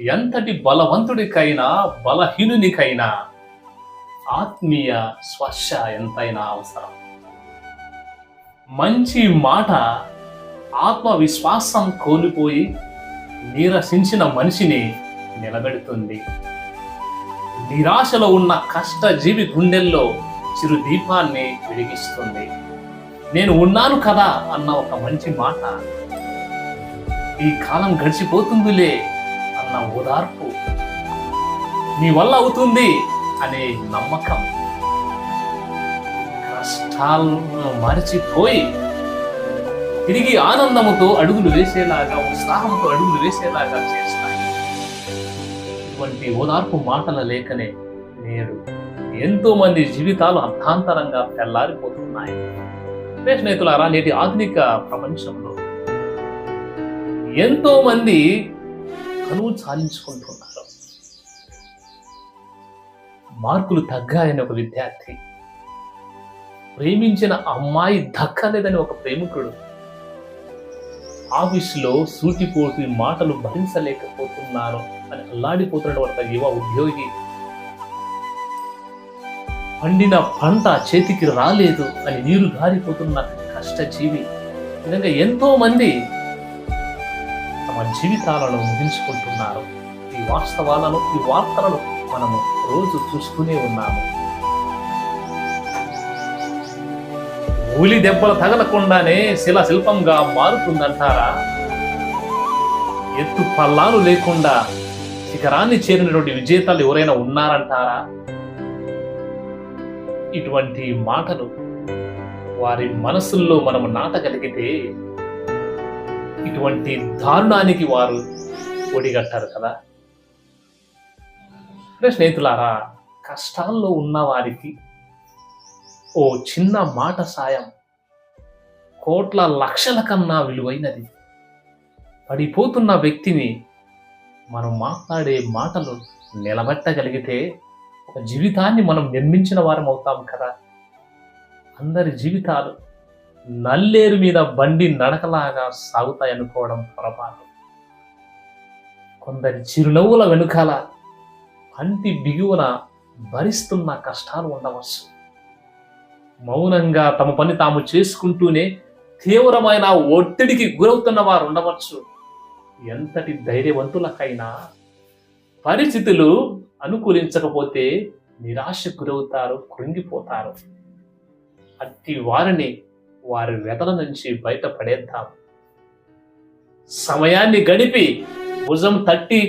ఎంతటి బలవంతుడికైనా బలహీనునికైనా ఆత్మీయ స్పర్శ ఎంతైనా అవసరం. మంచి మాట ఆత్మవిశ్వాసం కోల్పోయి నీరసించిన మనిషిని నిలబెడుతుంది. నిరాశలో ఉన్న కష్టజీవి గుండెల్లో చిరు దీపాన్ని వెలిగిస్తుంది. నేను ఉన్నాను కదా అన్న ఒక మంచి మాట, ఈ కాలం గడిచిపోతుందిలే అన్న ఓదార్పు, నీ వల్ల అవుతుంది అనే నమ్మకం, కష్టాలను మరచిపోయి తిరిగి ఆనందముతో అడుగులు వేసేలాగా, ఉత్సాహంతో అడుగులు వేసేలాగా చేస్తాయి. ఇటువంటి ఓదార్పు మాటల లేఖనే నేడు ఎంతో మంది జీవితాలు అర్థాంతరంగా తెల్లారిపోతున్నాయి. స్నేహితులారా, నేటి ఆధునిక ప్రపంచంలో ఎంతో మంది కనువు చాలించుకుంటున్నారు. మార్కులు తగ్గాయని ఒక విద్యార్థి, ప్రేమించిన అమ్మాయి దక్కలేదని ఒక ప్రేమికుడు, ఆఫీసులో సూటిపోటి మాటలు భరించలేకపోతున్నారు అని అల్లాడిపోతున్న ఒక యువ ఉద్యోగి, పండిన పంట చేతికి రాలేదు అని నీరు గారిపోతున్న కష్టజీవి, విధంగా ఎంతో మంది తమ జీవితాలను ముగించుకుంటున్నారు. ఈ వాస్తవాలను, ఈ వార్తలను మనము రోజు చూస్తూనే ఉన్నాము. ఊలి దెబ్బలు తగలకుండానే శిల్పంగా మారుతుందంటారా? ఎత్తు పల్లాలు లేకుండా శిఖరాన్ని చేరినటువంటి విజేతలు ఎవరైనా ఉన్నారంటారా? ఇటువంటి మాటలు వారి మనసుల్లో మనము నాటగలిగితే ఇటువంటి దారుణానికి వారు ఒడిగట్టారు కదా. స్నేహితులారా, కష్టాల్లో ఉన్న వారికి ఓ చిన్న మాట సాయం కోట్ల లక్షల కన్నా విలువైనది. పడిపోతున్న వ్యక్తిని మనం మాట్లాడే మాటలు నిలబెట్టగలిగితే ఒక జీవితాన్ని మనం నిర్మించిన వారం అవుతాం కదా. అందరి జీవితాలు నల్లేరు మీద బండి నడకలాగా సాగుతాయి అనుకోవడం పొరపాటు. కొందరి చిరునవ్వుల వెనుకాల పంటి బిగువన భరిస్తున్న కష్టాలు ఉండవచ్చు. మౌనంగా తమ పని తాము చేసుకుంటూనే తీవ్రమైన ఒత్తిడికి గురవుతున్న వారు ఉండవచ్చు. ఎంతటి ధైర్యవంతులకైనా పరిస్థితులు అనుకూలించకపోతే నిరాశకు గురవుతారు, కృంగిపోతారు. అట్టి వారిని వారి వ్యతల నుంచి బయటపడేద్దాం. సమయాన్ని గడిపి భుజం తట్టి